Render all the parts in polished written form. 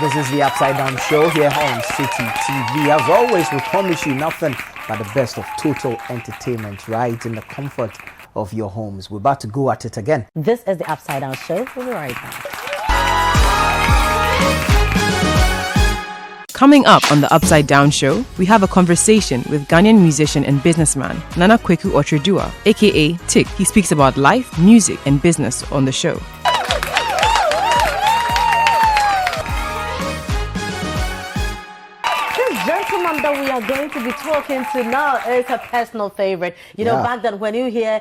This is the Upside Down Show here on City TV. As always, we promise you nothing but the best of total entertainment right in the comfort of your homes. We're about to go at it again. This is the Upside Down Show. We'll be right back. Coming up on the Upside Down Show, we have a conversation with Ghanaian musician and businessman Nana Kweku Otredua, aka Tic. He speaks about life, music, and business on the show. That we are going to be talking to now is a personal favorite. You know, back then when you hear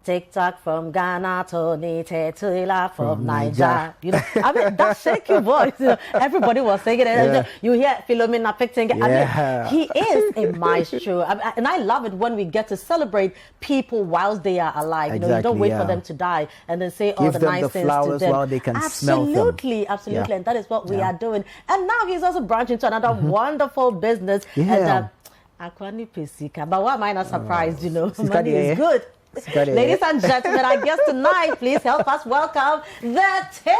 Tic Tac from Ghana, Tony Tetula from Niger, you know, I mean, that shaky voice, you know, everybody was singing it. Yeah. You hear Philomena Picting. I mean, he is a maestro. And I love it when we get to celebrate people whilst they are alive. You know, you don't wait for them to die and then say all the nice things to them. While they can smell them. Absolutely. And that is what we are doing. And now he's also branching to another wonderful business. And Akwani Pesika. But why am I not surprised? You know, money is good. Ladies and gentlemen, I guess tonight, please help us welcome the Tic.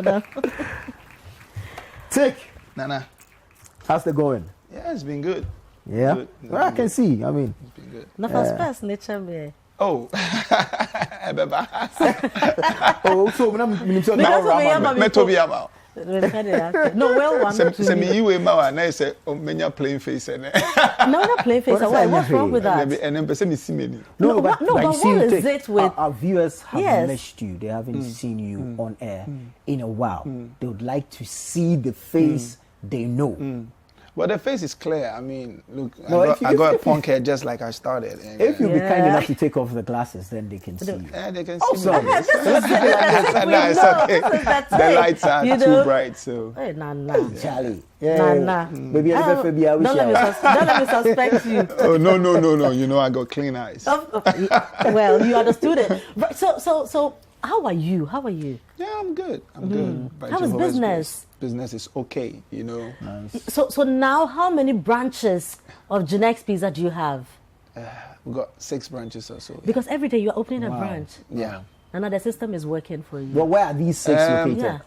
No. Tic, Nana, how's it going? Yeah, it's been good. Yeah, good. Well, I can see. I mean, it's been good. The first person, nature me. Oh, so no, well, one. Send me you a ma and I say, oh, many plain face and no, not plain face. What's wrong with that? And then person is many. No, but what is it with our viewers have missed you? They haven't seen you on air in a while. They would like to see the face they know. Well, the face is clear. I mean, look, I got a punk hair just like I started. And, if you be kind enough to take off the glasses, then they can see you. Yeah, they can see me. It's okay. The lights are too bright, so. Hey, Nana. Charlie. Nana. Maybe don't let me suspect you. Oh, no. You know, I got clean eyes. Well, you understood it. Right, so how are you? Yeah, I'm good. Good. How is business? Business is okay, you know. Nice. So now, how many branches of Genex Pizza do you have? We've got 6 branches or so. Yeah. Because every day you are opening a branch. Yeah. And now the system is working for you. Well, where are these 6 located?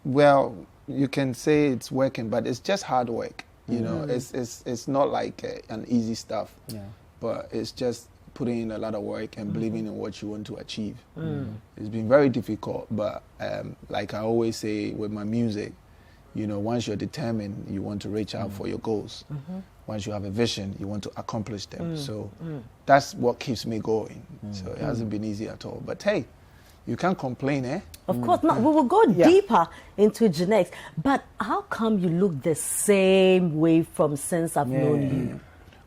Well, you can say it's working, but it's just hard work. You know, it's not like an easy stuff. Yeah. But it's just putting in a lot of work and believing in what you want to achieve. It's been very difficult, but like I always say with my music, you know, once you're determined, you want to reach out for your goals. Once you have a vision, you want to accomplish them. So that's what keeps me going. So it hasn't been easy at all. But hey, you can't complain, eh? Of course not. We will go deeper into Genex. But how come you look the same way from since I've known you?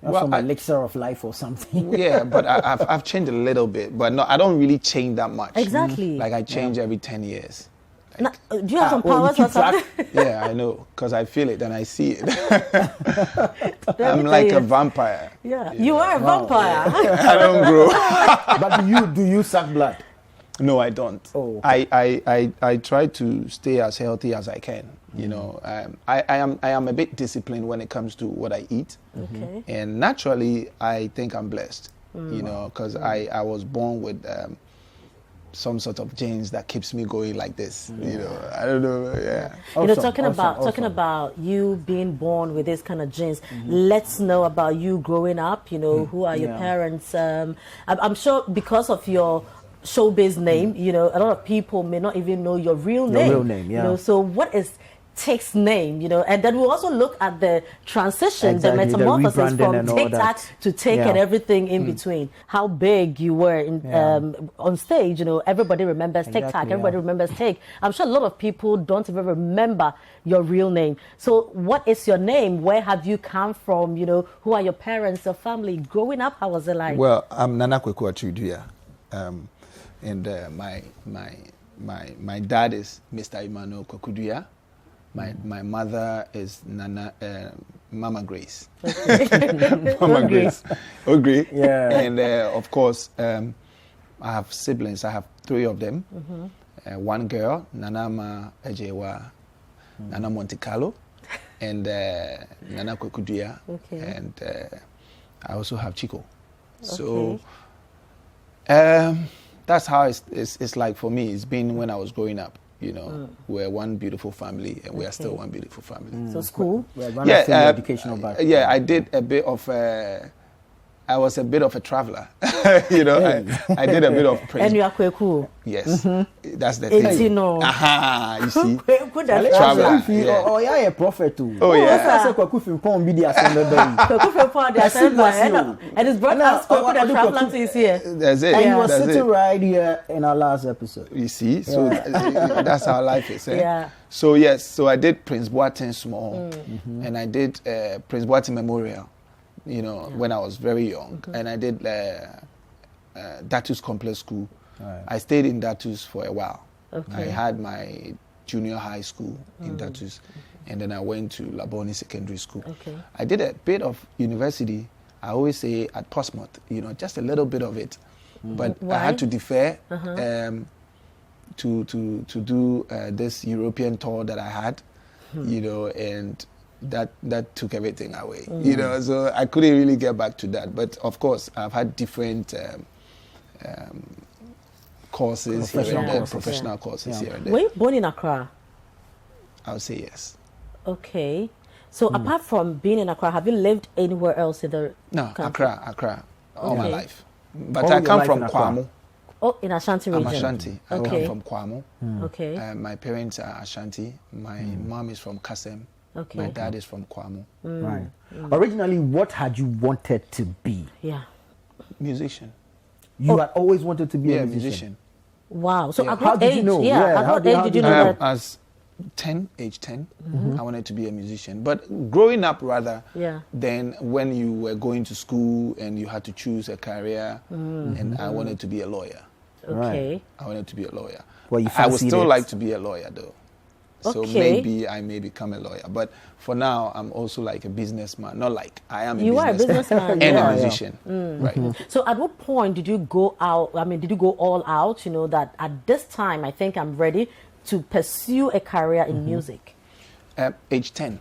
Well, from elixir of life or something. Yeah, but I've changed a little bit, but no, I don't really change that much. Exactly. Like I change every 10 years. Now, do you have some powers or something? Yeah, I know, because I feel it and I see it. I'm like a vampire. Yeah, you are a vampire. I don't grow. But do you suck blood? No, I don't. Oh, okay. I try to stay as healthy as I can. You know, I am a bit disciplined when it comes to what I eat. Okay. And naturally, I think I'm blessed. You know, because I was born with some sort of genes that keeps me going like this. You know, I don't know. Yeah. You know, talking about you being born with this kind of genes. Let's know about you growing up. You know, who are your parents? I'm sure because of your showbiz name, you know, a lot of people may not even know your real name. Your real name, yeah. You know, so what is Tic's name, you know, and then we'll also look at the transition, the metamorphosis from Tic Tac to Tic and everything in between. How big you were in, on stage, you know, everybody remembers Tic Tac, everybody remembers Tic. I'm sure a lot of people don't even remember your real name. So what is your name? Where have you come from? You know, who are your parents, your family? Growing up, how was it like? Well, I'm Nana Kweku Otredua, and my dad is Mr. Emmanuel Kwekudua. My mother is Mama Grace. Okay. Mama Grace. Okay. Yeah. And of course, I have siblings. I have 3 of them. One girl, Nanama Ejewa, Nana Monte Carlo, and Nana Kwekudua. Okay. And I also have Chico. So Okay. that's how it's like for me. It's been when I was growing up. You know, we're one beautiful family, and we are still one beautiful family. So school? Educational background. Yeah, I did a bit of. I was a bit of a traveler. You know, I did a bit of praise. And you are quite cool. Yes, that's the It's, thing. you know. Aha, you see. Good at Traveler. traveler. Yeah. Oh, yeah, a prophet too. Oh, yeah. I said, Kwaku Fimpong be the assembly. Kwaku Fimpong, the assembly. And his brother has Kwaku the traveler to his here. That's it. And he was That's sitting it. right here in our last episode. You see, so that's how life is. Eh? Yeah. So yes, so I did Prince Boateng small, and I did Prince Boateng Memorial. You know, when I was very young, and I did Datus Complex School. Right. I stayed in Datus for a while. Okay. I had my junior high school in Datus, and then I went to Laboni Secondary School. Okay. I did a bit of university. I always say at Portsmouth, you know, just a little bit of it, but Why? I had to defer to do this European tour that I had, you know, and that took everything away, you know, so I couldn't really get back to that. But of course, I've had different courses here and there, professional courses here and there. Were you born in Accra? I would say yes. Okay. So apart from being in Accra, have you lived anywhere else in the No, country? Accra, all my Okay. life. But All I your come life from in Accra? Kwamo. Oh, in Ashanti region. I'm Ashanti. I Okay. come from Kwamo. Okay. My parents are Ashanti. My mom is from Kasem. Okay. My dad is from Kwamo. Right. Originally, what had you wanted to be? Yeah. Musician. You had always wanted to be Yeah, a musician. Wow. So Yeah. at How what did age? you know? Yeah. Yeah, At how what did- age how did you did know you- that? As age 10, I wanted to be a musician. But growing up, rather, Yeah. then when you were going to school and you had to choose a career, and I wanted to be a lawyer. Okay. I wanted to be a lawyer. Well, you I would fancied still it. like to be a lawyer, though. So Okay. maybe I may become a lawyer. But for now, I'm also like a businessman. Not like I am a You are a businessman, and yeah. a musician. Right. So at what point did you go out? I mean, did you go all out? You know, that at this time, I think I'm ready to pursue a career in music. Age 10.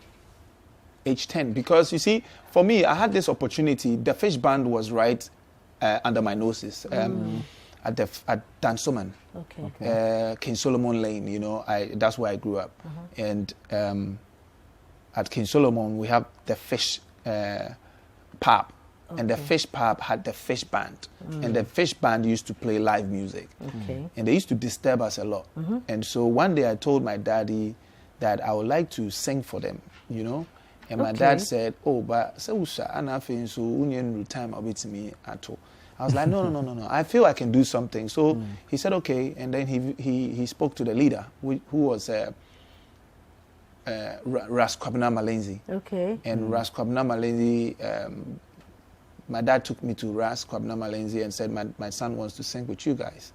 Age 10. Because you see, for me, I had this opportunity. The fish band was right under my noses at Dansoman. Okay. King Solomon Lane, you know, that's where I grew up. And at King Solomon, we have the fish pub. And the fish pub had the fish band. And the fish band used to play live music. Okay. And they used to disturb us a lot. And so one day I told my daddy that I would like to sing for them, you know. And my dad said, oh, but so time I'll be to me at all. I was like, no. I feel I can do something. So he said, okay. And then he spoke to the leader, who was Ras Kwabena Malenzi. Okay. And Ras Kwabena Malenzi, my dad took me to Ras Kwabena Malenzi and said, my son wants to sing with you guys.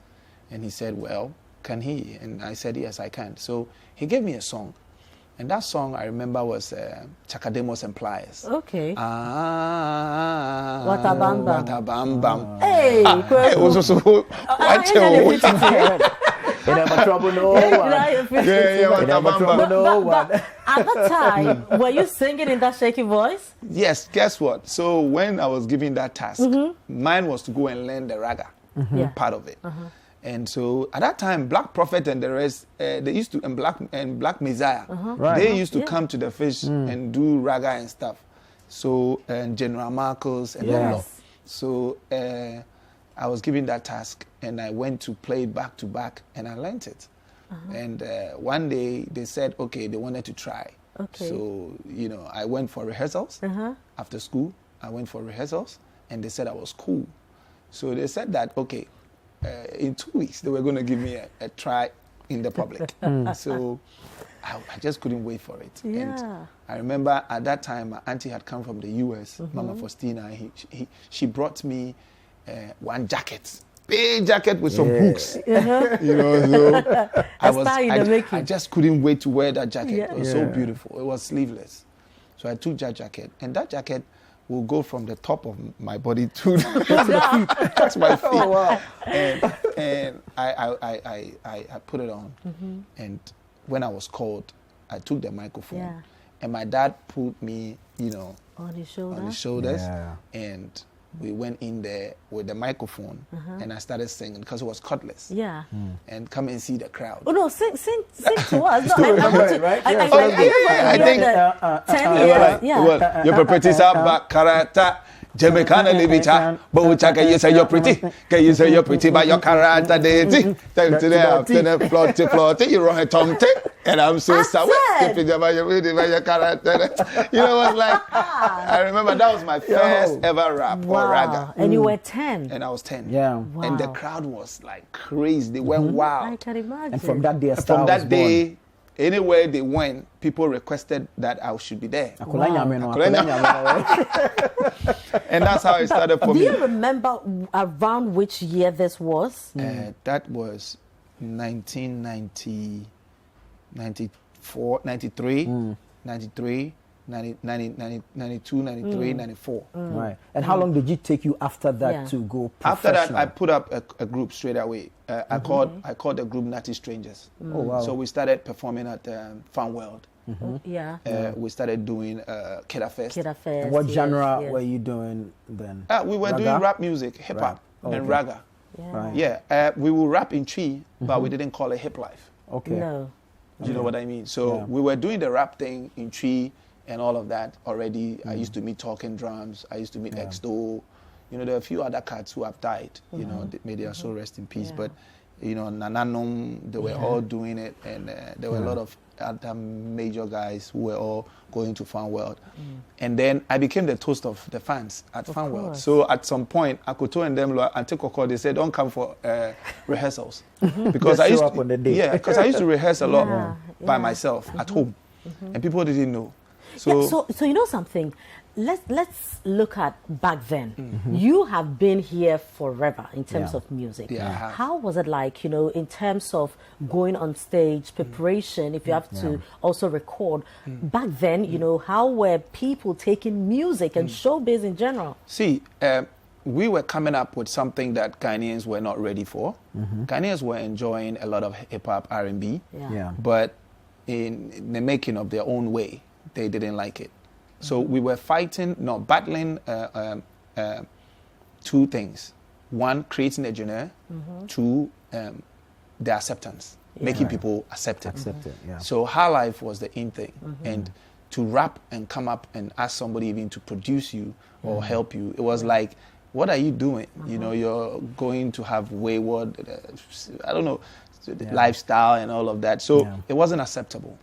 And he said, well, can he? And I said, yes, I can. So he gave me a song. And that song I remember was Chakademos and Pliers. Okay. Watabam Bam. Hey, It was also what You never trouble no one. You never trouble no one. But at that time, were you singing in that shaky voice? Yes, guess what? So when I was given that task, mine was to go and learn the raga part of it. And so at that time, Black Prophet and the rest, they used to, and Black Messiah, they used to come to the fish and do raga and stuff. So, and General Marcos and all. So I was given that task and I went to play it back to back and I learned it. And one day they said, okay, they wanted to try. Okay. So, you know, I went for rehearsals after school. I went for rehearsals and they said I was cool. So they said that, okay, in 2 weeks, they were going to give me a try in the public. So I just couldn't wait for it. Yeah. And I remember at that time, my auntie had come from the US, Mama Faustina. She brought me one jacket, big jacket with some books. You know, so I just couldn't wait to wear that jacket. It was so beautiful. It was sleeveless. So I took that jacket, and that jacket will go from the top of my body to the feet. That's my feet. Oh, wow. And I put it on. And when I was called, I took the microphone. And my dad put me, you know, On his shoulder? On his shoulders. Yeah. And we went in there with the microphone and I started singing because it was cordless. Yeah. And come and see the crowd. Oh no, sing to us. No, I want to. right? I think 10 years. Yeah. You're pretty back karata. Jamaican libita, but which I can you say you're pretty? Can you say you're pretty by your character? Today, floaty, you run a tongue tick, and I'm so sorry. If you never you read by your character, you know what? Like I remember that was my first ever rap or raga, And you were 10. and I was 10. Yeah. Wow. And the crowd was like crazy. They went wild. I can imagine. And from that day, a And star from was that day, anywhere they went, people requested that I should be there. And that's how it started for Do me. you remember around which year this was? That was 1990, 94, 93, 93, 90, 90, 92, 93, 94. Right. And how long did it take you after that to go After professional? that, I put up a group straight away. I called the group Natty Strangers. Oh, wow. So we started performing at Fun World. Yeah. We started doing Kidda Fest. Kidda Fest. And what genre yes. were you doing then? We were Raga? doing rap music, hip hop, and raga. Right. Yeah, we will rap in tree, but we didn't call it hip life. Okay. No. Do you know what I mean? So we were doing the rap thing in tree and all of that already. I used to meet Talking Drums. I used to meet Exto. You know, there are a few other cats who have died. You know, may their soul rest in peace. But, you know, Nananom, they were all doing it. And there were a lot of other major guys who were all going to Fun World. And then I became the toast of the fans at Fun World. So at some point, Akoto and them, and Tekoko, they said, don't come for rehearsals. Because I used show up on the day. Yeah, because I used to rehearse a lot by myself at home. And people didn't know. So you know something? Let's look at back then. You have been here forever in terms of music. Yeah, I have. How was it like, you know, in terms of going on stage, preparation, if you have to also record? Back then, you know, how were people taking music and showbiz in general? See, we were coming up with something that Ghanaians were not ready for. Ghanaians were enjoying a lot of hip-hop, R&B, but in the making of their own way, they didn't like it. So we were battling two things. One, creating a genre. Two, the acceptance, making people accept it. So High Life was the in thing. And to rap and come up and ask somebody even to produce you or help you, it was like, what are you doing? You know, you're going to have wayward, I don't know, lifestyle and all of that. So it wasn't acceptable.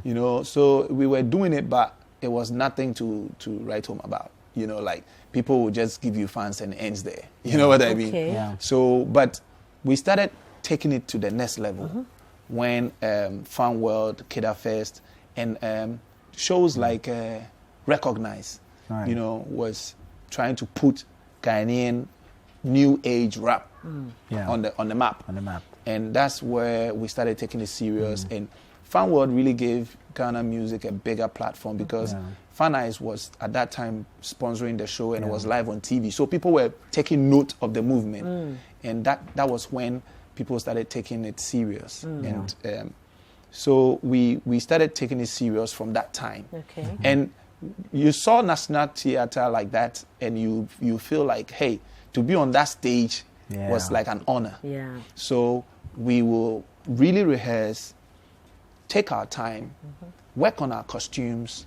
You know, so we were doing it, but it was nothing to write home about. You know, like people would just give you fans and it ends there. You know what I mean? Yeah. So, but we started taking it to the next level when Fun World, Kidda Fest, and shows like Recognize, you know, was trying to put Ghanaian new age rap on the map. And that's where we started taking it serious. And Fun World really gave Ghana music a bigger platform because Fun Eyes was at that time sponsoring the show and it was live on TV. So people were taking note of the movement. And that was when people started taking it serious. And so we started taking it serious from that time. Okay. And you saw National Theatre like that and you feel like, hey, to be on that stage was like an honor. Yeah. So we will really rehearse, take our time, work on our costumes,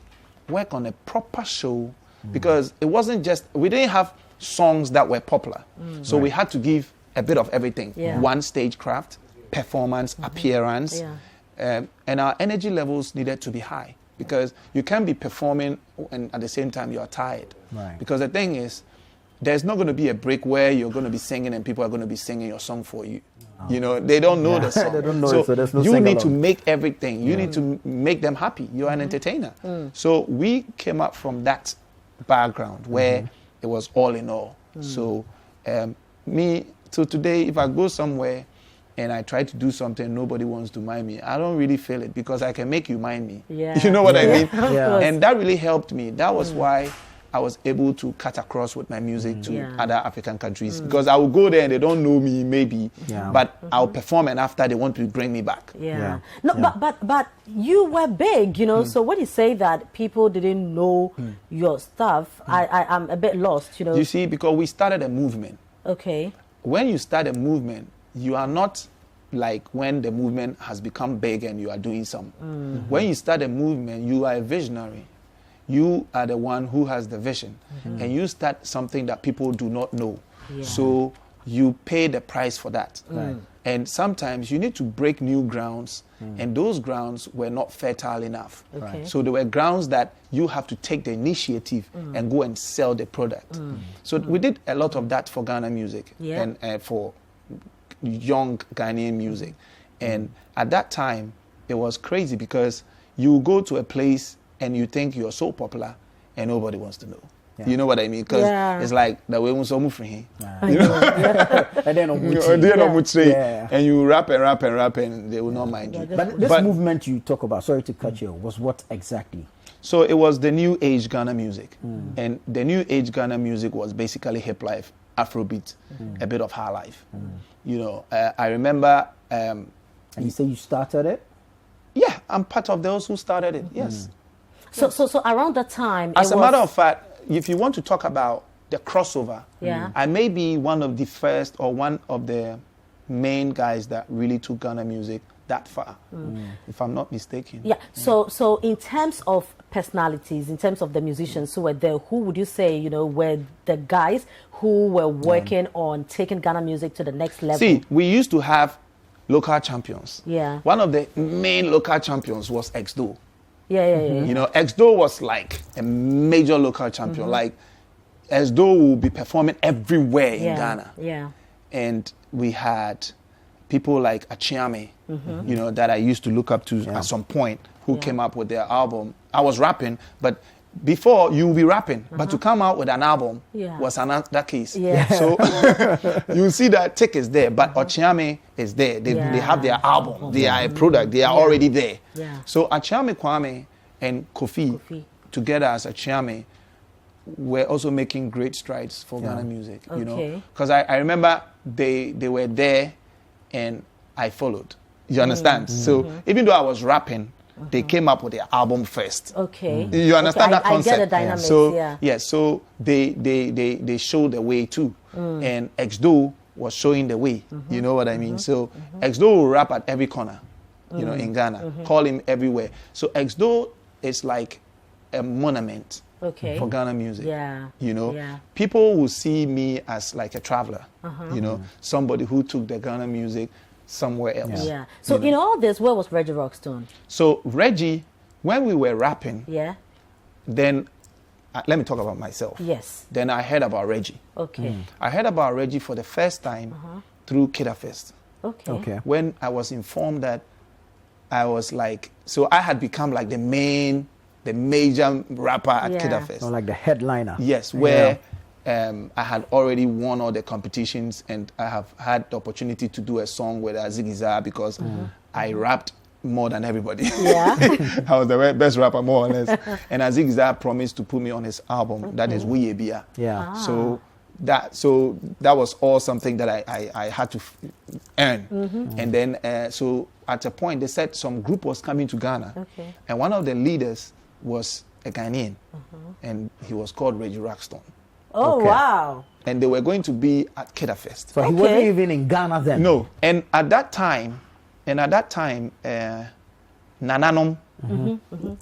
work on a proper show, because it wasn't just, we didn't have songs that were popular. So we had to give a bit of everything. One, stagecraft, performance, appearance, and our energy levels needed to be high, because you can't be performing and at the same time you are tired. Because the thing is, there's not going to be a break where you're going to be singing and people are going to be singing your song for you. You know, they don't know the song. They don't know it, so there's no you need to sing-along. make everything. You need to make them happy. You're an entertainer. So we came up from that background where it was all in all. So so today, if I go somewhere and I try to do something, nobody wants to mind me, I don't really feel it because I can make you mind me. Yeah. You know what I mean? Yeah. And that really helped me. That was why I was able to cut across with my music to other African countries because I will go there and they don't know me maybe, but I'll perform and after they want to bring me back. But you were big, you know. So when you say that people didn't know your stuff, I'm a bit lost, you know. You see, because we started a movement. Okay. When you start a movement, you are not like when the movement has become big and you are doing some. When you start a movement, you are a visionary. You are the one who has the vision, and you start something that people do not know. So you pay the price for that. And sometimes you need to break new grounds, and those grounds were not fertile enough. So there were grounds that you have to take the initiative and go and sell the product. So we did a lot of that for Ghana music and for young Ghanaian music. And at that time, it was crazy because you go to a place and you think you're so popular and nobody wants to know. You know what I mean? Because it's like the way we so move from here. You know? And you rap and they will not mind you. But this movement you talk about, sorry to cut you, was what exactly? So it was the new age Ghana music. And the new age Ghana music was basically hip life, Afrobeat, a bit of high life. You know, I remember... and you say you started it? Yeah, I'm part of those who started it, yes. So around that time... As a matter of fact, if you want to talk about the crossover, I may be one of the first or one of the main guys that really took Ghana music that far, if I'm not mistaken. Yeah, so in terms of personalities, in terms of the musicians who were there, who would you say, you know, were the guys who were working on taking Ghana music to the next level? See, we used to have local champions. Yeah. One of the main local champions was X-Do. You know, X-Do was like a major local champion. Like, X-Do will be performing everywhere in Ghana. And we had people like Achiame, you know, that I used to look up to at some point, who came up with their album. I was rapping, but before you will be rapping, but to come out with an album was another case. So you see that Tic is there, but Achiame is there. They have their album. They are a product. They are already there. So Achiame Kwame and Kofi together as Achiame were also making great strides for Ghana music. You know, because I remember they were there and I followed. You understand? So even though I was rapping, they came up with their album first. You understand that concept? I get the dynamics, so they showed the way too. And X-Do was showing the way. You know what I mean? So X-Do will rap at every corner, you know, in Ghana. Call him everywhere. So X-Do is like a monument for Ghana music. You know, people will see me as like a traveler, you know, somebody who took the Ghana music somewhere else. So in all this, where was Reggie Rockstone? So Reggie, when we were rapping, then let me talk about myself. Then I heard about Reggie. I heard about Reggie for the first time through Kidafest. When I was informed that I was like, so I had become like the major rapper at Kidafest. So like the headliner. Yes, where I had already won all the competitions and I have had the opportunity to do a song with Ziggy because I rapped more than everybody. I was the best rapper, more or less. And Ziggy promised to put me on his album, that is We Bia. So that was all something that I had to earn. And then, so at a point, they said some group was coming to Ghana. And one of the leaders was a Ghanaian. And he was called Reggie Rockstone. Wow. And they were going to be at Kidafest. So he wasn't even in Ghana then? No. And at that time, Nananom,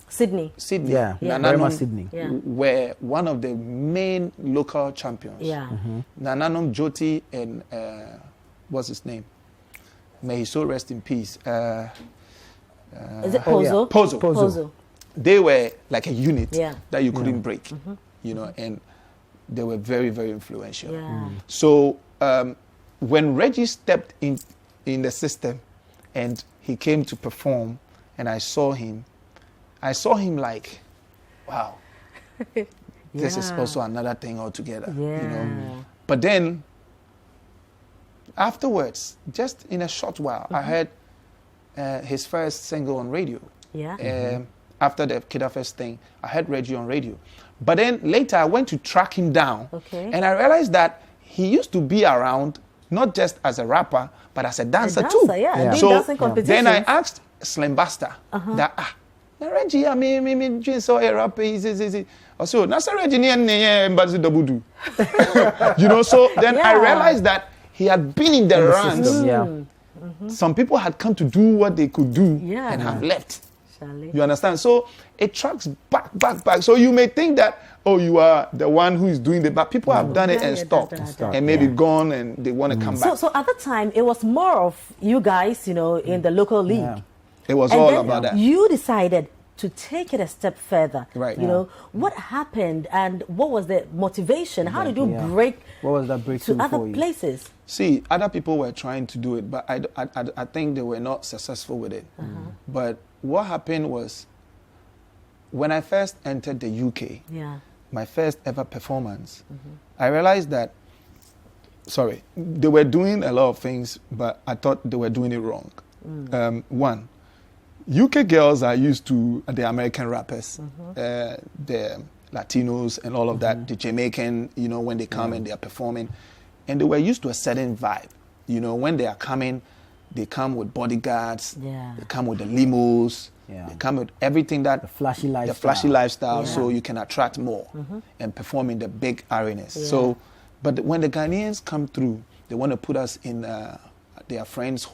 Sydney. Nananom Sydney. were one of the main local champions. Nananom, Joti, and what's his name? May he so rest in peace. Is it Pozo? Pozo. They were like a unit that you couldn't break, you know, and they were very, very influential. So when Reggie stepped in the system and he came to perform and I saw him like, wow, this is also another thing altogether, you know. But then afterwards, just in a short while, I heard his first single on radio. after the Kidafest thing, I heard Reggie on radio. But then later I went to track him down, and I realized that he used to be around not just as a rapper, but as a dancer too. Yeah. So then I asked Slim Buster that Reggie, I mean, so a rapper is. Also, that's a Reggie and double do. You know, so then I realized that he had been in the ranks. Some people had come to do what they could do and have left. You understand? So it tracks back. So you may think that, oh, you are the one who is doing it, but people have done it and stopped and maybe gone and they want to come back. So at the time, it was more of you guys, you know, in the local league. It was all about that. You decided to take it a step further. Right. You know, what happened and what was the motivation? How did you break what was that breakthrough to other for you? places? See, other people were trying to do it, but I think they were not successful with it. But what happened was, when I first entered the UK, my first ever performance, I realized that, they were doing a lot of things, but I thought they were doing it wrong. One, UK girls are used to the American rappers, the Latinos and all of that, the Jamaican, you know, when they come and they are performing. And they were used to a certain vibe. You know, when they are coming, they come with bodyguards, they come with the limos, they come with everything that... The flashy lifestyle. So you can attract more and perform in the big arenas. So, but when the Ghanaians come through, they want to put us in their friends'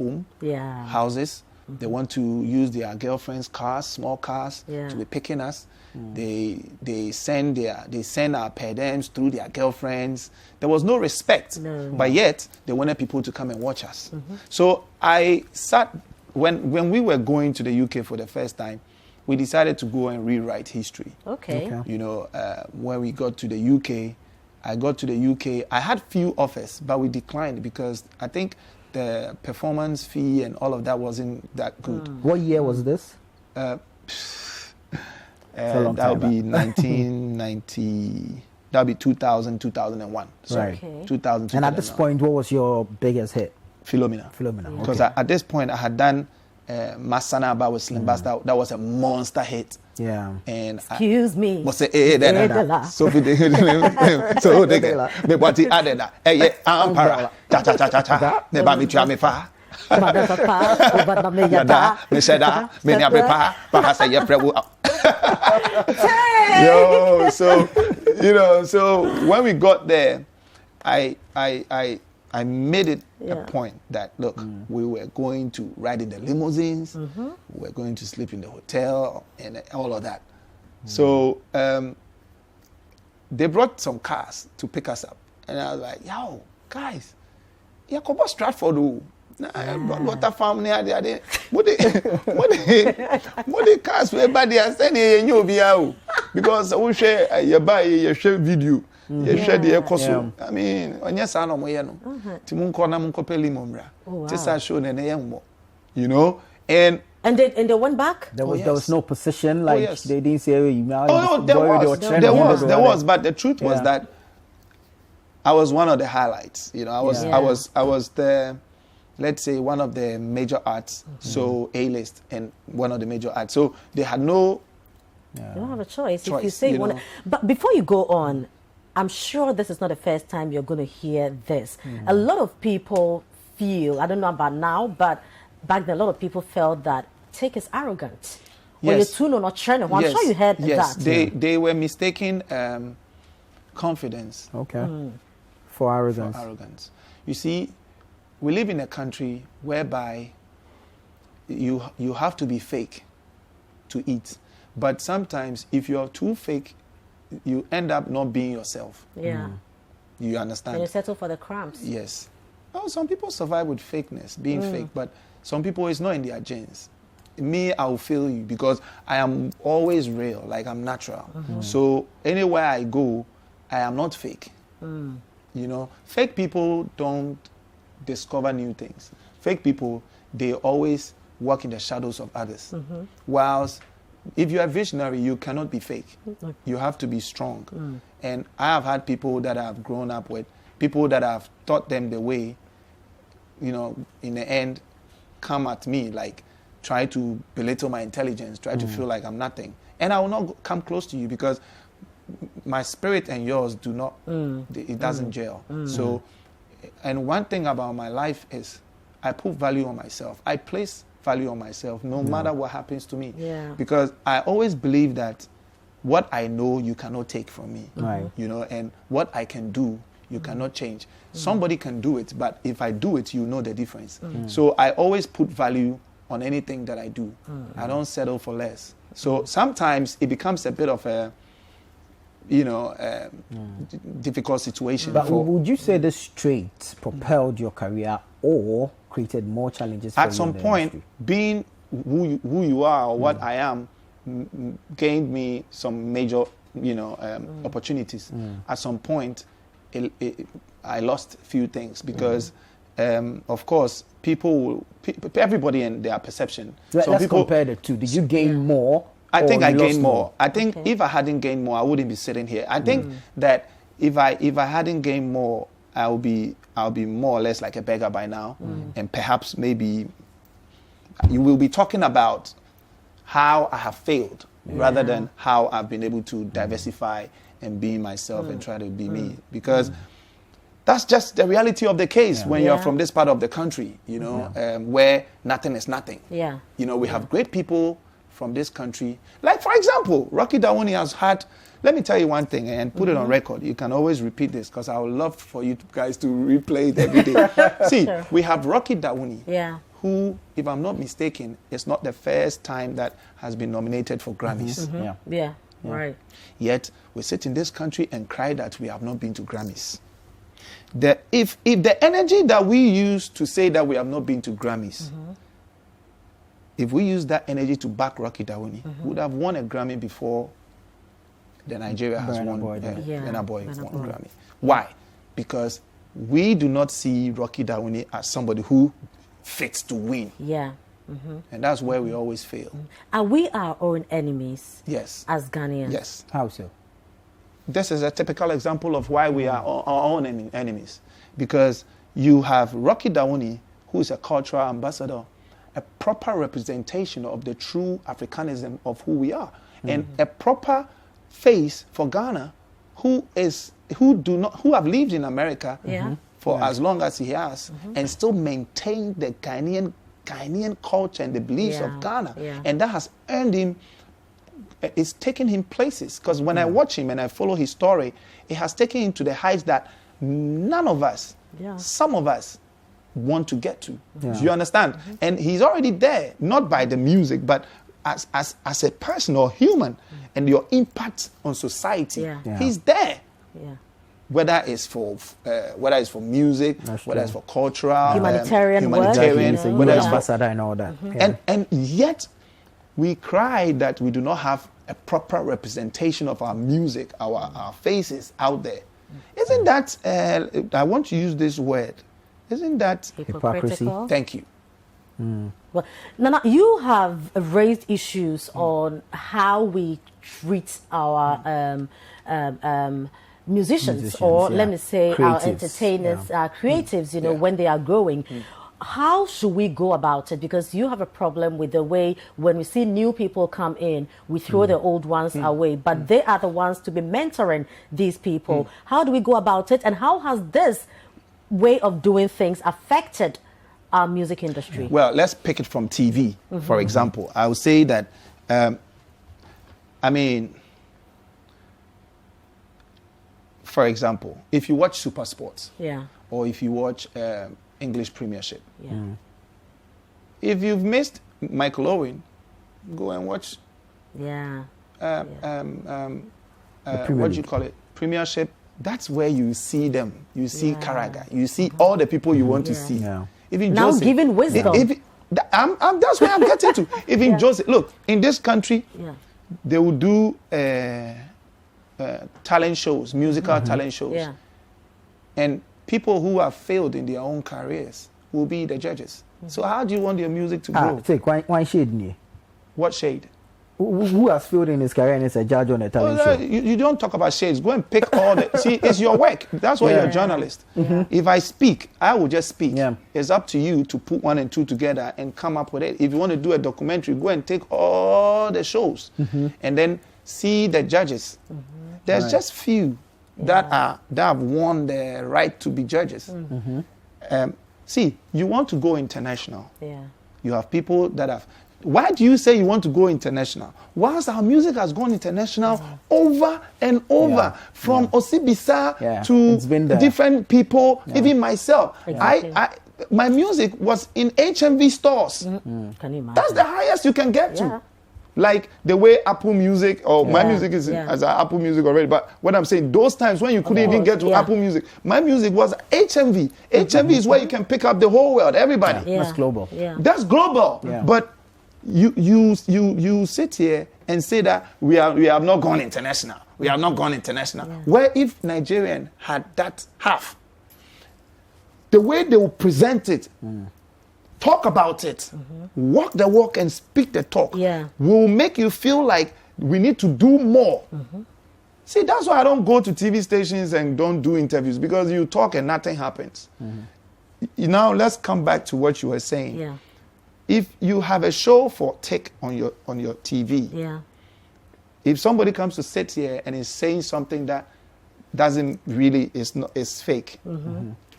houses. They want to use their girlfriends' cars, small cars, to be picking us. They send our pedams through their girlfriends. There was no respect, but yet they wanted people to come and watch us. So I sat when we were going to the UK for the first time. We decided to go and rewrite history. Okay. You know, when we got to the UK, I got to the UK. I had few offers, but we declined because I think the performance fee and all of that wasn't that good. What year was this? That would be 1990. That would be 2000, 2001. Sorry, right. 2000. And at this point, what was your biggest hit? Philomena. Because at this point, I had done Masana Aba with Slim Buster. That was a monster hit. Yeah. And excuse me. Must say then. So they me what he added that. Yeah, I'm para. Cha. Me ba mi twa me fa. Me said that. Me na prepa. Ba say ye prewu. Yo, so you know, so when we got there, I made it a point that, look, we were going to ride in the limousines, we were going to sleep in the hotel, and all of that. So they brought some cars to pick us up. And I was like, yo, guys, yeah, come on Stratford. Water farm near there. What the cars were by the standing in you because we share you buy your share video. You share the ecoso. I mean, on your son or Moyano. Timun Kona Munkopeli Mumra. Tessa shown and a young mo. You know? And they went back? There was no position, like they didn't say you know. Oh no, there was, but the truth was that I was one of the highlights. You know, I was the, let's say, one of the major arts, so A-list and one of the major arts. So they had no... You don't have a choice. If you say one... But before you go on, I'm sure this is not the first time you're going to hear this. A lot of people feel, I don't know about now, but back then a lot of people felt that Tic is arrogant. When you're too not training. I'm sure you heard that. Yes, they were mistaking confidence. For arrogance. You see, we live in a country whereby you have to be fake to eat. But sometimes if you're too fake, you end up not being yourself. Yeah. You understand? And you settle for the crumbs. Yes. Oh, some people survive with fakeness, being fake, but some people it's not in their genes. Me, I will feel you because I am always real, like I'm natural. So anywhere I go, I am not fake. You know, fake people don't discover new things. Fake people, they always work in the shadows of others. Whilst if you are visionary, you cannot be fake. You have to be strong. And I have had people that I've grown up with, people that I've taught them the way, you know, in the end, come at me like try to belittle my intelligence, try to feel like I'm nothing. And I will not come close to you because my spirit and yours do not, it doesn't gel. So, and one thing about my life is I put value on myself. I place value on myself no matter what happens to me. Yeah. Because I always believe that what I know you cannot take from me. Right. You know, and what I can do, you cannot change. Somebody can do it, but if I do it, you know the difference. So I always put value on anything that I do. I don't settle for less. So sometimes it becomes a bit of a, you know, difficult situation. But would you say this trait propelled your career or created more challenges for you at some in the point, industry? being who you are or what I am gained me some major, you know, opportunities. At some point, I lost a few things because, of course, everybody and their perception. Let's compare the two. Did you gain more? I think or I you gained lost more. I think if I hadn't gained more, I wouldn't be sitting here. I think that if I hadn't gained more, I'll be more or less like a beggar by now, and perhaps maybe you will be talking about how I have failed rather than how I've been able to diversify and be myself and try to be me, because that's just the reality of the case when you're from this part of the country, you know, where nothing is nothing. Yeah. You know, we have great people from this country. Like, for example, Rocky Dawuni has had, let me tell you one thing and put it on record. You can always repeat this because I would love for you guys to replay it every day. See, we have Rocky Dawuni, who, if I'm not mistaken, is not the first time that has been nominated for Grammys. Yeah, right. Yet, we sit in this country and cry that we have not been to Grammys. If the energy that we use to say that we have not been to Grammys, if we use that energy to back Rocky Dawuni, we would have won a Grammy before the Nigeria has won. Burna Boy won a Grammy. Why? Because we do not see Rocky Dawuni as somebody who fits to win. Yeah. And that's where we always fail. And we are our own enemies. Yes. As Ghanaians. Yes. How so? This is a typical example of why we are our own enemies. Because you have Rocky Dawuni, who is a cultural ambassador, a proper representation of the true Africanism of who we are, and a proper face for Ghana, who have lived in America for as long as he has, and still maintain the Ghanaian culture and the beliefs of Ghana, and that has earned him. It's taken him places, because when I watch him and I follow his story, it has taken him to the heights that none of us, some of us, want to get to. Do you understand? And he's already there, not by the music, but as a person or human, and your impact on society. He's there. Whether it's for music, whether it's for cultural, humanitarian, whether it's ambassador and all that. And yet we cry that we do not have a proper representation of our music, our faces out there. Isn't that, I want to use this word, isn't that hypocrisy? Thank you. Well, Nana, you have raised issues on how we treat our musicians, or let me say creatives, our entertainers, our creatives, you know, when they are growing. How should we go about it? Because you have a problem with the way when we see new people come in, we throw the old ones away, but they are the ones to be mentoring these people. How do we go about it? And how has this way of doing things affected our music industry? Well, let's pick it from TV, for example. I would say that, for example, if you watch Super Sports, or if you watch English Premiership, if you've missed Michael Owen, go and watch what do you call it? Premiership. That's where you see them. You see Karaga. You see all the people you want to see. Even now Joseph, giving wisdom. That's where I'm getting to. Even Joseph, look, in this country, they will do talent shows, musical talent shows. And people who have failed in their own careers will be the judges. So how do you want your music to grow? Take one shade near. What shade? who has failed in his career and is a judge on a talent show? You don't talk about shades. Go and pick all the... See, it's your work. That's why you're a journalist. If I speak, I will just speak. It's up to you to put 1 and 2 together and come up with it. If you want to do a documentary, go and take all the shows and then see the judges. There's just few that have won the right to be judges. See, you want to go international. You have people that have... Why do you say you want to go international? Whilst our music has gone international over and over, from Osibisa to different people, even myself. My music was in HMV stores. Can you imagine? That's the highest you can get to. Like the way Apple Music, or my music is as Apple Music already, but what I'm saying, those times when you couldn't even get to Apple Music, my music was HMV. HMV is where you can pick up the whole world, everybody. That's global. That's global. But you sit here and say that we have not gone international. We have not gone international. Where if Nigerian had that half, the way they will present it, talk about it, walk the walk and speak the talk, will make you feel like we need to do more. See, that's why I don't go to TV stations and don't do interviews, because you talk and nothing happens. Now let's come back to what you were saying. If you have a show for Tic on your TV, if somebody comes to sit here and is saying something that doesn't really is fake,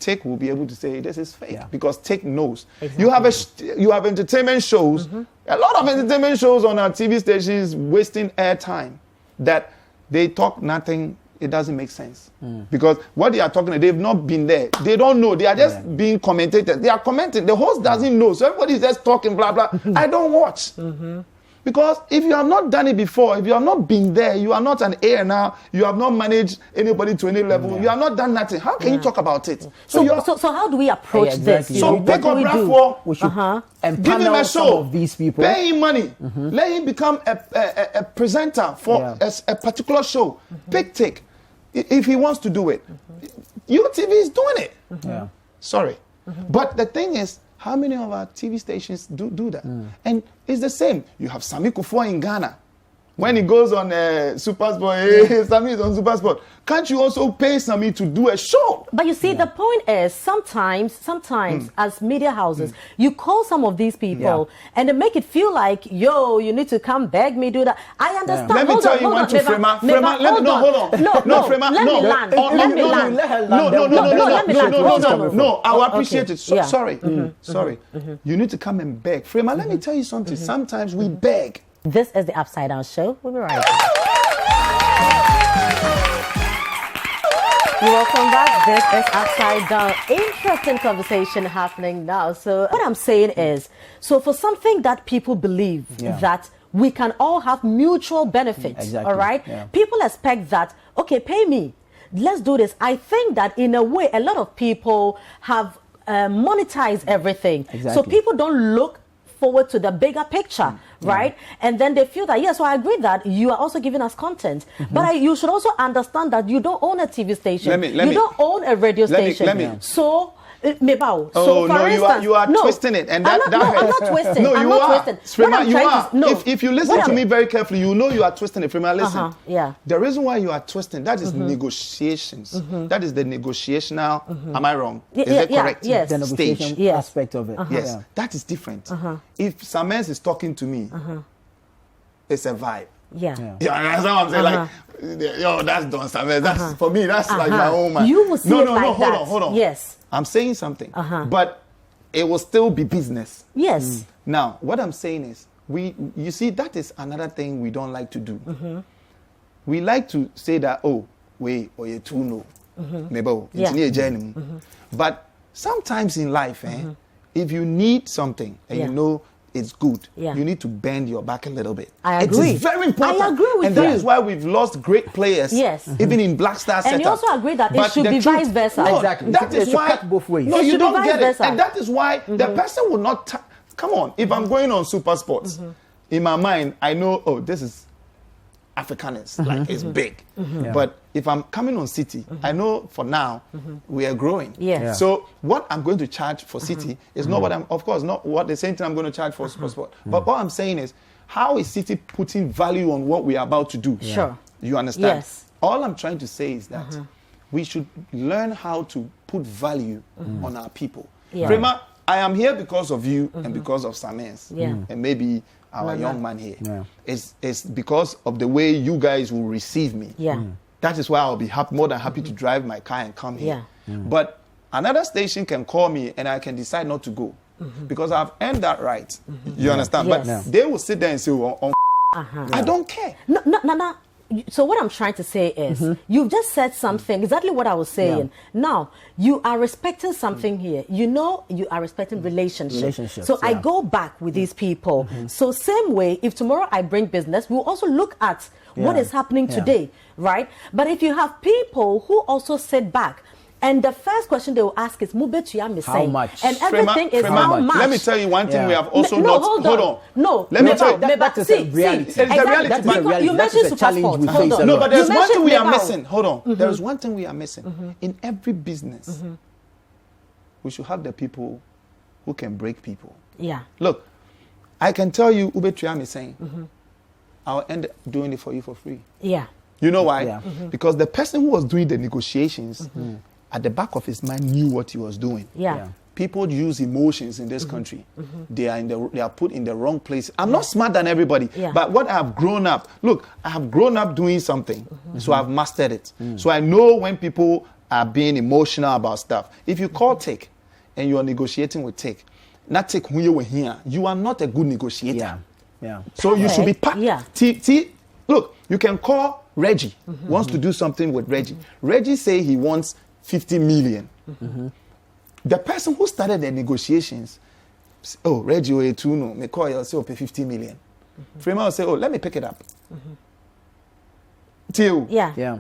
Tic will be able to say this is fake because Tic knows. You have entertainment shows, a lot of entertainment shows on our TV stations wasting airtime that they talk nothing. It doesn't make sense because what they are talking, they've not been there. They don't know. They are just being commentators. They are commenting. The host doesn't know, so everybody's just talking blah blah. I don't watch because if you have not done it before, if you have not been there, you are not an A&R. You have not managed anybody to any level. You have not done nothing. How can you talk about it? So how do we approach this? So pick up Bravo. We should give him a show. Of these people. Pay him money. Let him become a presenter for a particular show. Pick Tic. If he wants to do it, UTV is doing it. Sorry. But the thing is, how many of our TV stations do that? And it's the same. You have Sami Kufo in Ghana. When he goes on Super Sport, Sami is on Super Sport. Can't you also pay Sami to do a show? But you see, the point is, sometimes as media houses, you call some of these people and they make it feel like, yo, you need to come beg me, do that. I understand. Let me tell you one to Frema. Hold on. No, Frema. Let me land. No, I will appreciate it. Sorry. You need to come and beg. Frema, let me tell you something. Sometimes we beg. This is the Upside Down Show. We'll be right back. Welcome back. This is Upside Down. Interesting conversation happening now. So what I'm saying is, so for something that people believe that we can all have mutual benefits, all right? People expect that, okay, pay me. Let's do this. I think that in a way, a lot of people have monetized everything. So people don't look forward to the bigger picture, right? And then they feel that, so I agree that you are also giving us content. But you should also understand that you don't own a TV station. You don't own a radio station. So, Mebao. Oh, so, you are twisting it. And I'm not twisting. No, I'm you not are. twisting. Frema, you are. If you listen to me very carefully, you know you are twisting it. Frema, listen. The reason why you are twisting, that is negotiations. That is the negotiational, am I wrong? Is that correct? Yes. The negotiation aspect of it. Yes, that is different. If Samens is talking to me, it's a vibe. You understand what I'm saying? Like, yo, that's Don Samens. That's for me. That's like my own man. You will see it like that. Hold on. Yes. I'm saying something, but it will still be business. Yes. Now, what I'm saying is, you see, that is another thing we don't like to do. We like to say that, you too no, maybe, but sometimes in life, if you need something and you know it's good, you need to bend your back a little bit. I agree. It's very important. I agree with and you. that is why we've lost great players, even in Black Star setup. And you also agree that it should be vice versa. No, exactly. That is why. Cut both ways. No, you don't get versa. it. And that is why the person will not. Come on. If I'm going on Super Sports, in my mind, I know, this is Afrikaners. Like, it's big. But if I'm coming on City, I know for now, we are growing. So what I'm going to charge for City is not what I'm, of course, not what the same thing I'm going to charge for Super Sport. But what I'm saying is, how is City putting value on what we are about to do? Sure. You understand? Yes. All I'm trying to say is that we should learn how to put value on our people. Yeah. Prema, I am here because of you and because of Samens. Yeah. And maybe our young man here. Yeah. It's because of the way you guys will receive me. Yeah. That is why I'll be more than happy to drive my car and come here. Yeah. But another station can call me and I can decide not to go because I've earned that right. You understand? Yes. But they will sit there and say, I don't care. No. So what I'm trying to say is, you've just said something, exactly what I was saying. Yeah. Now, you are respecting something here. You know you are respecting relationships. So I go back with these people. So same way, if tomorrow I bring business, we'll also look at what is happening today, right? But if you have people who also sit back, and the first question they will ask is, how much? And everything is how much. Let me tell you one thing we have also hold on. No, let me tell you. That is a reality. It's a reality. But you mentioned Supersport. Hold on. No, but there's one thing we are missing. Hold on. There is one thing we are missing. In every business, we should have the people who can break people. Yeah. Look, I can tell you, Ube Triam is saying, I'll end up doing it for you for free. Yeah. You know why? Yeah. Because the person who was doing the negotiations, at the back of his mind knew what he was doing. Yeah. People use emotions in this country. They are put in the wrong place. I'm not smart than everybody, but what I've grown up, look, I have grown up doing something, so I've mastered it. So I know when people are being emotional about stuff. If you call Tic and you are negotiating with Tic, not Tic who you were here, you are not a good negotiator. Yeah. So you should be look, you can call Reggie, wants to do something with Reggie. Reggie say he wants 50 million. The person who started the negotiations, Reggie, me call you, say, pay 50 million. Freeman will say, let me pick it up. Till. Yeah.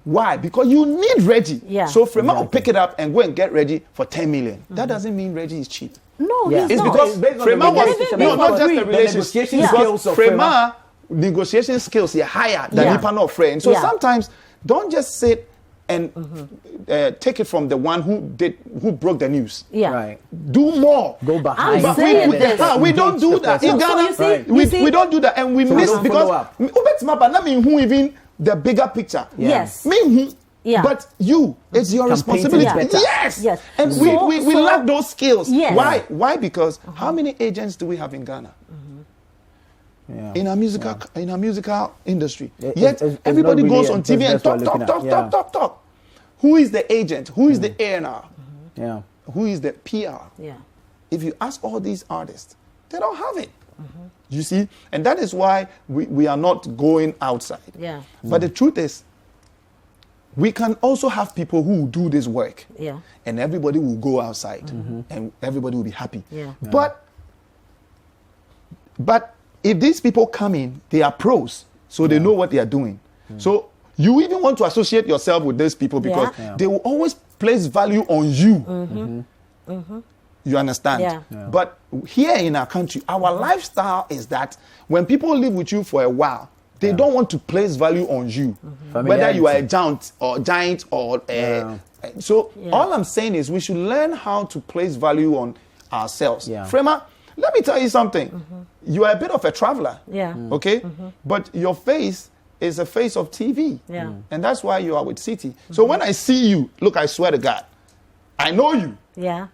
Why? Because you need Reggie. Yeah. So Freeman will pick it up and go and get Reggie for 10 million. That doesn't mean Reggie is cheap. No, Yeah. he's It's not. because Freeman was not just the negotiation skills of Freeman negotiation skills are higher than Nipa no friend. So sometimes don't just sit and take it from the one who broke the news. Yeah. Right. Do more. Go behind. I'm saying this. We don't do that. In Ghana, we don't do that, and we miss don't because who even the bigger picture. Yes. Yeah. But it's your responsibility. Yes. And we lack those skills. Yes. Why? Because how many agents do we have in Ghana? In our musical industry. Yet everybody really goes on TV and talk. Who is the agent? Who is the A&R? Yeah. Who is the PR? Yeah. If you ask all these artists, they don't have it. You see? And that is why we are not going outside. Yeah. But the truth is, we can also have people who do this work. Yeah. And everybody will go outside. And everybody will be happy. Yeah. But if these people come in, they are pros, so they know what they are doing. So you even want to associate yourself with these people because they will always place value on you. You understand? Yeah. But here in our country, our lifestyle is that when people live with you for a while, they don't want to place value on you, whether you are a giant or So all I'm saying is we should learn how to place value on ourselves. Frema, let me tell you something. You are a bit of a traveler. Okay? But your face is a face of TV. And that's why you are with City. So when I see you, look, I swear to God, I know you. Yeah.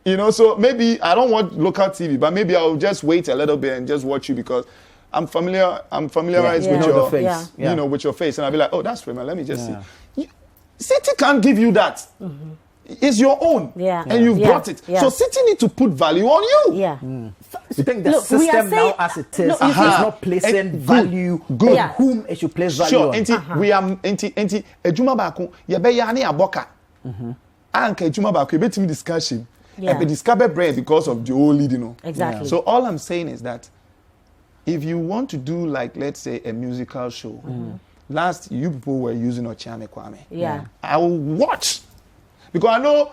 You know, so maybe I don't want local TV, but maybe I'll just wait a little bit and just watch you because I'm familiarized with your face. You know, with your face. And I'll be like, oh, that's Frema. Let me just see. City can't give you that. It's your own. And you've brought it. So City need to put value on you. You think the system now as it is not placing value on whom it should place value on? We are ejuma baako ye be ya ne aboka. Anka ejuma baako e betimi discussion. E be discover brain because of the whole lead, you know. Exactly. So all I'm saying is that if you want to do like let's say a musical show, last you people were using Ochiame Kwame. I will watch because I know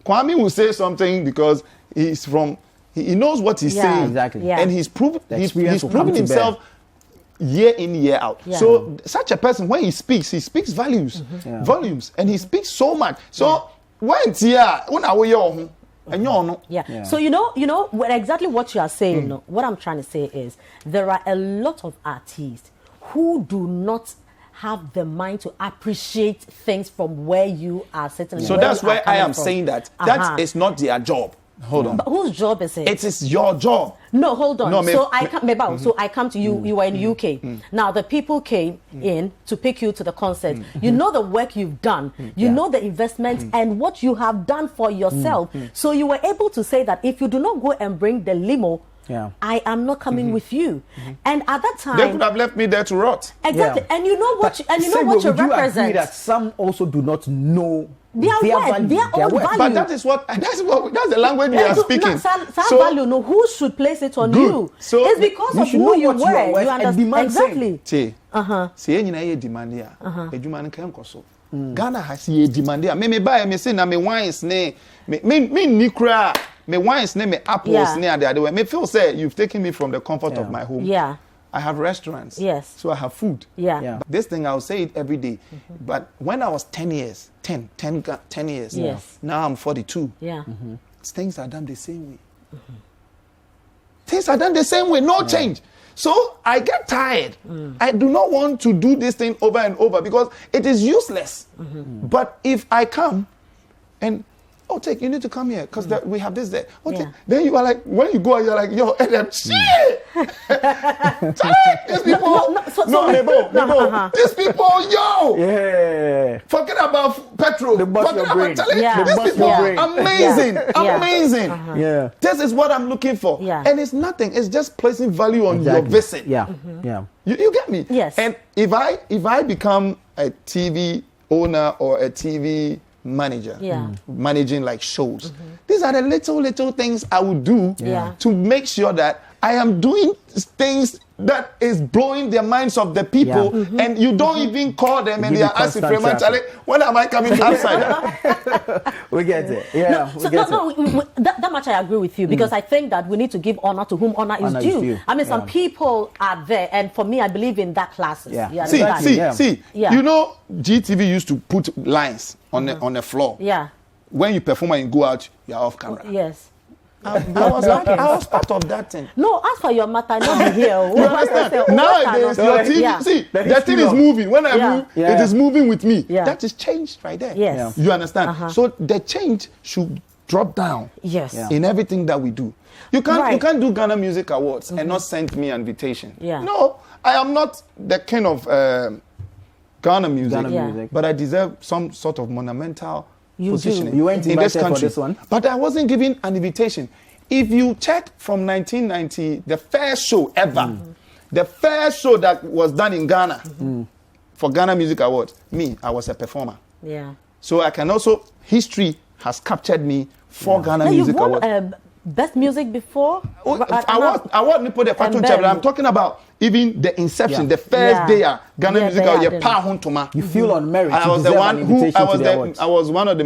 Kwame will say something because he's from he knows what he's saying. Exactly. And he's proven himself year in, year out. So such a person, when he speaks volumes, and he speaks so much. So when And you know. Yeah. So you know exactly what you are saying. No? What I'm trying to say is there are a lot of artists who do not have the mind to appreciate things from where you are sitting. So that's why I am saying that that is not their job. Hold on. But whose job is it? It is your job. No, hold on. So I come to you. You were in UK. Now the people came in to pick you to the concert. You know the work you've done. You know the investment and what you have done for yourself. So you were able to say that if you do not go and bring the limo, I am not coming with you. And at that time, they could have left me there to rot. Exactly. And you know what? You would represent. You agree that some also do not know their own value. But that's the language we are speaking. So value, no, who should place it on you? So it's because of who you were. You understand exactly. See, you demand here. Eduman can koso. Ghana has ye demand here. Me buy me say na me wines ne me nikra me wines ne me apples ne the other way. Me feel say you've taken me from the comfort of my home. Yeah. I have restaurants. Yes. So I have food. Yeah. This thing, I'll say it every day. But when I was 10 years, 10 years, yes. Now I'm 42. Yeah. Things are done the same way. Things are done the same way, no change. So I get tired. I do not want to do this thing over and over because it is useless. But if I come and Tic, you need to come here because we have this there. Then you are like, when you go, you're like, yo, Adam, shit! These people, these people, yo! Yeah. Forget about petrol. Forget about these people, amazing, amazing. Yeah. This is what I'm looking for. And it's nothing. It's just placing value on your visit. Yeah. You get me? Yes. And if I become a TV owner or a TV manager, managing like shows. These are the little things I would do to make sure that I am doing things that is blowing the minds of the people, and you don't even call them and they are asking for money. When am I coming outside? We get it. Yeah. That much I agree with you because I think that we need to give honor to whom honor is due. I mean, some people are there, and for me, I believe in that classes. See. You know, GTV used to put lines on the floor. Yeah. When you perform and you go out, you're off camera. Yes. I was part of that thing. No, as for your matter, not be here. Nowadays, your TV, see, the thing is moving. When I move, it is moving with me. That is changed right there. Yes. You understand? So the change should drop down. Yes. In everything that we do. You can't do Ghana Music Awards and not send me an invitation. No, I am not the king of Ghana music, but I deserve some sort of monumental positioning. You went in this country. For this one? But I wasn't given an invitation. If you check from 1990, the first show ever, the first show that was done in Ghana for Ghana Music Awards, I was a performer. Yeah. So I can also, history has captured me for Ghana Music Awards. Best music before? I want to put the I'm talking about even the inception, the first day Ghana Music Awards. You feel on merit. I was the one who I was one of the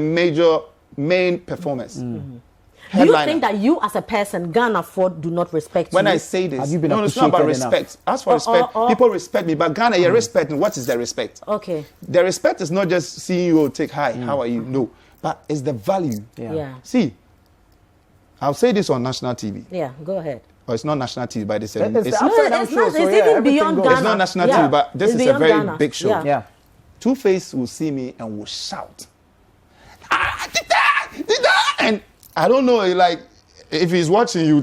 main performers. Do you think that you as a person, Ghana do not respect you? When I say this, it's not about respect. As for respect, people respect me, but Ghana, you're respecting. What is the respect? Okay. The respect is not just seeing you take hi, how are you? No, but it's the value. See, I'll say this on national TV. Yeah, go ahead. Or it's not national TV, but it's even beyond Ghana. It's not national TV, but this is a very big show. Yeah. Two-Face will see me and will shout, and I don't know, like, if he's watching, he will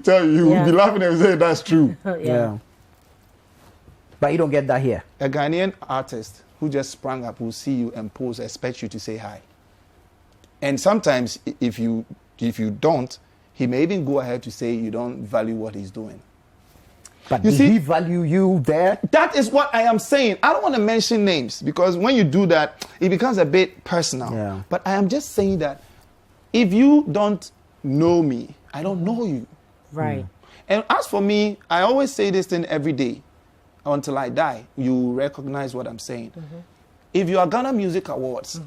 be laughing and say, that's true. Yeah. But you don't get that here. A Ghanaian artist who just sprang up will see you and pose, expect you to say hi. And sometimes, if you don't, he may even go ahead to say you don't value what he's doing. But did he value you there? That is what I am saying. I don't want to mention names because when you do that, it becomes a bit personal. Yeah. But I am just saying that if you don't know me, I don't know you. Right. And as for me, I always say this thing every day until I die. You recognize what I'm saying. If you are Ghana Music Awards,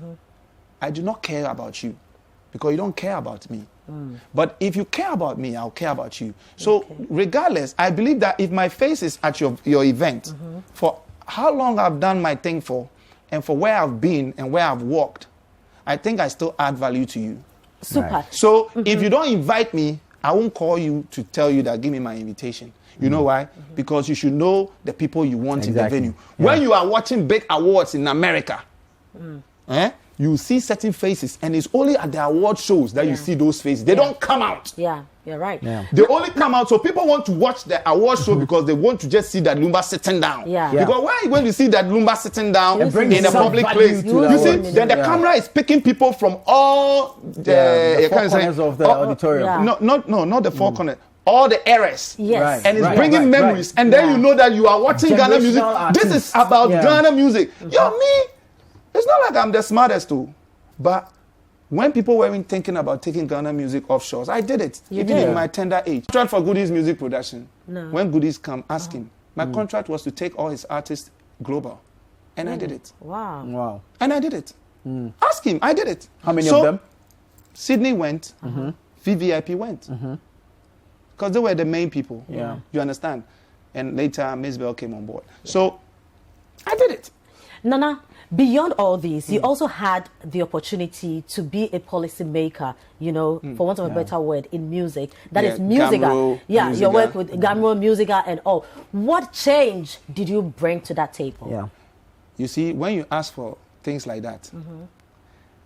I do not care about you because you don't care about me. But if you care about me, I'll care about you. So regardless, I believe that if my face is at your event, for how long I've done my thing for, and for where I've been and where I've walked, I think I still add value to you. Super. Right. So if you don't invite me, I won't call you to tell you that give me my invitation. You know why? Because you should know the people you want in the venue. Yeah. When you are watching big awards in America, you see certain faces, and it's only at the award shows that you see those faces. They don't come out. Yeah, you're right. Yeah. They only come out, so people want to watch the award show because they want to just see that Lumba sitting down. Yeah. Because why are you going to see that Lumba sitting down in a public place? to You see, then the camera is picking people from all the four corners of the auditorium. Yeah. Not the four corners. All the eras. Yes. Right. And it's bringing memories. And then you know that you are watching Ghana music. Artists. This is about Ghana music. Yo, me, it's not like I'm the smartest too. But when people weren't thinking about taking Ghana music offshore, I did it. Even in my tender age. Contract for Goodies music production. No. When Goodies come, ask him. My contract was to take all his artists global. And I did it. Wow. And I did it. Ask him. I did it. How many of them? Sydney went. VVIP went. Because they were the main people. Yeah. You understand? And later, Miss Bell came on board. So, I did it. Nana, beyond all this, you also had the opportunity to be a policymaker, you know, for want of a better word, in music. That is Musica. Gamro, your Musica. work with Gamro, Musica, and all. What change did you bring to that table? Yeah. You see, when you ask for things like that,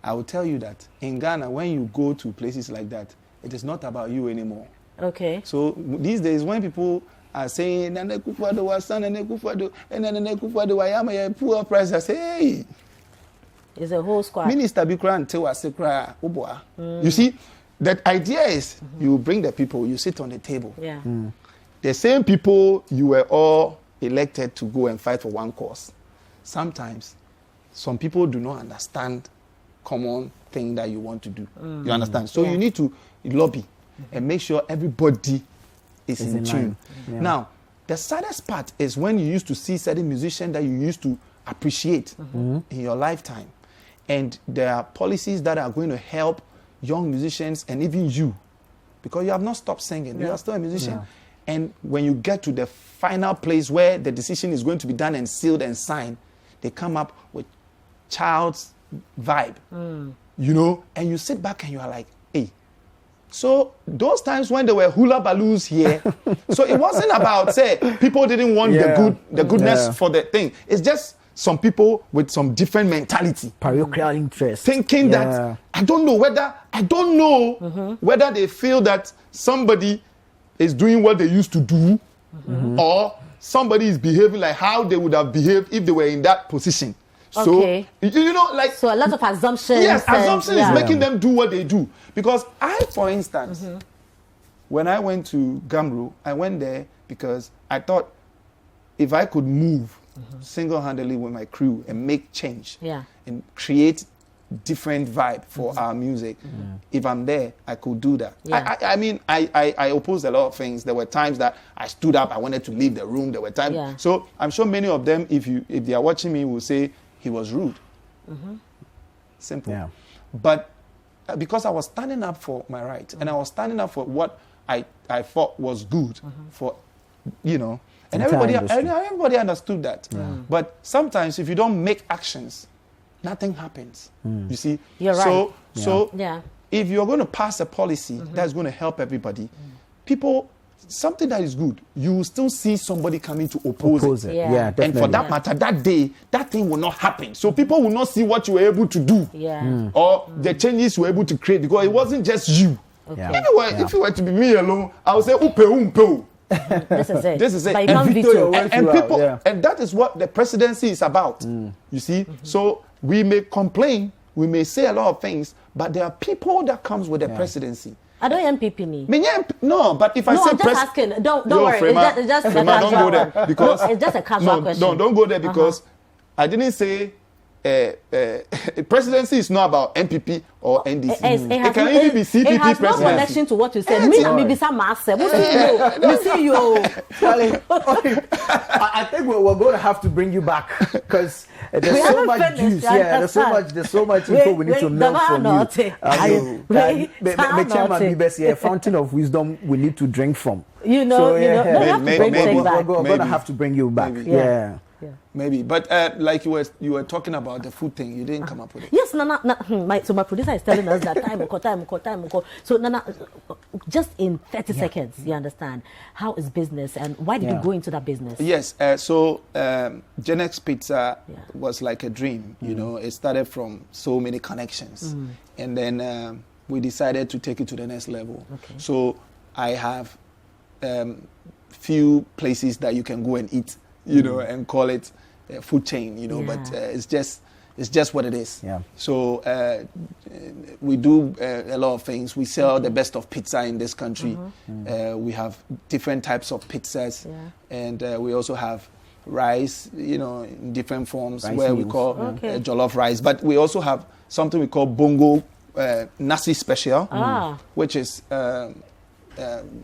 I will tell you that in Ghana, when you go to places like that, it is not about you anymore. Okay. So these days, when people are saying, Nana Kufuado was son, Nana Kufuado, and Nana Kufuado, I am a poor price, I say, hey, It's a whole squad. Minister Bikra and Tewa Sekra Uboa. You see, that idea is you bring the people, you sit on the table. Yeah. The same people you were all elected to go and fight for one cause. Sometimes, some people do not understand common thing that you want to do. You understand? So you need to lobby and make sure everybody is in tune. Yeah. Now, the saddest part is when you used to see certain musicians that you used to appreciate in your lifetime. And there are policies that are going to help young musicians and even you, because you have not stopped singing. You are still a musician. Yeah. And when you get to the final place where the decision is going to be done and sealed and signed, they come up with child's vibe, you know, and you sit back and you are like, hey. So those times when there were hula balloons here, so it wasn't about, say, people didn't want the goodness for the thing. It's just some people with some different mentality. Parochial interest. Thinking that, I don't know whether they feel that somebody is doing what they used to do or somebody is behaving like how they would have behaved if they were in that position. So, you know, like... So a lot of assumptions. Yes, assumption is making them do what they do. Because I, for instance, when I went to Gamro, I went there because I thought if I could move single-handedly with my crew and make change and create different vibe for our music, if I'm there, I could do that. I mean, I opposed a lot of things. There were times that I stood up, I wanted to leave the room. There were times. So I'm sure many of them, if they are watching me, will say, he was rude. Simple. Yeah. But because I was standing up for my rights and I was standing up for what I thought was good for, you know, and everybody understood that. But sometimes if you don't make actions, nothing happens. You see? You're right. So if you're going to pass a policy that's going to help everybody, people, something that is good, you will still see somebody coming to oppose it. Yeah, definitely. And for that matter, that day, that thing will not happen. So people will not see what you were able to do or the changes you were able to create, because it wasn't just you. If it were to be me alone, I would say, upe. This is it. This is it. But you can't veto. And people, and that is what the presidency is about. You see? So we may complain, we may say a lot of things, but there are people that comes with the presidency. I don't MPP ni. No, but if I say I'm just asking. Don't worry. Frema, It's just a Frema, casual don't go there one. because It's just a casual question. No, don't go there because I didn't say presidency is not about MPP or NDC. It can even be CPP It has no presidency. connection to what you said. Me and Mibisa Master. We see you. I think we're going to have to bring you back because there's so much juice. There's so much info we need to milk from you. A fountain of wisdom we need to drink from. You know, we have to bring things back. We're going to have to bring you back. maybe. But like you were talking about the food thing, you didn't come up with it. Yes, Nana. So my producer is telling us that time. So Nana, just in 30 seconds, you understand how is business and why did you go into that business? Yes. So Genex Pizza was like a dream. You know, it started from so many connections, and then we decided to take it to the next level. Okay. So I have few places that you can go and eat, you know, and call it a food chain, you know, but it's just what it is. Yeah. So we do a lot of things. We sell the best of pizza in this country. We have different types of pizzas, and we also have rice, you know, in different forms, rice where meals. we call jollof rice. But we also have something we call bongo nasi special, which is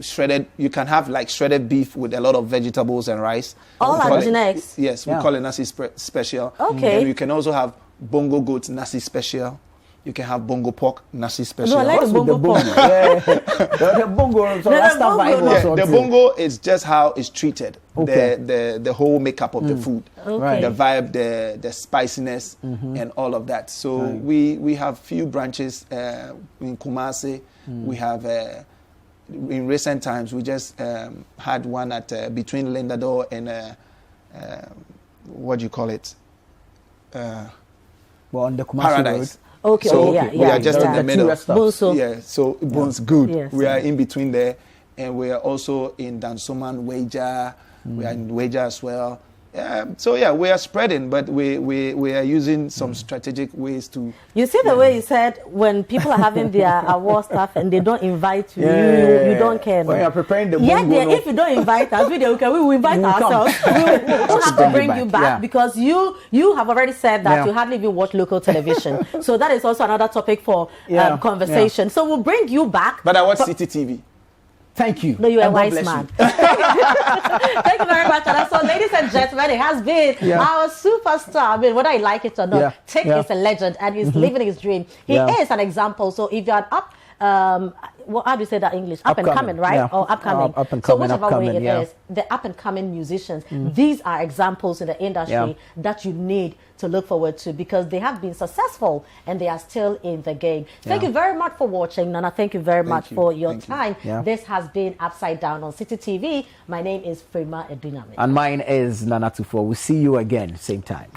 shredded. You can have like shredded beef with a lot of vegetables and rice. All at Genex? Yes, we call it nasi special. Okay. And you can also have bongo goat nasi special. You can have bongo pork nasi special. No, I like the bongo pork. The bongo, so that's the vibe also the too. bongo is just how it's treated. Okay. The whole makeup of the food. Okay. The vibe, the spiciness, and all of that. So we have few branches in Kumasi. We have in recent times we just had one at between Lendador and what do you call it? Well, on the Kumasi Paradise. Road. Okay. So yeah. we are just in the middle. Bonso. Yeah, so Bones good. Yes. We are in between there, and we are also in Dansoman, Weja. We are in Weja as well. So yeah, we are spreading, but we are using some strategic ways to. You see the way you said when people are having their award stuff and they don't invite you, you don't care. When you are preparing the yeah, bongo, if you don't invite us, we will invite ourselves. We will have to bring you back because you have already said that you hardly even watch local television. So that is also another topic for conversation. So we'll bring you back. But I watch City TV. Thank you. No, you're a And wise God bless man. you. Thank you very much. And so, ladies and gentlemen, it has been our superstar. I mean, whether you like it or not, Tic is a legend and he's living his dream. He is an example. So if you're an up, how do you say that in English? Up and coming, right? Yeah. Or upcoming. Up and So coming, whichever way it upcoming, is, the up and coming musicians, these are examples in the industry that you need to look forward to because they have been successful and they are still in the game. Thank you very much for watching, Nana. Thank you very much for your time. This has been Upside Down on City TV. My name is Frema Edunyame. And mine is Nana Tufo. We'll see you again, same time.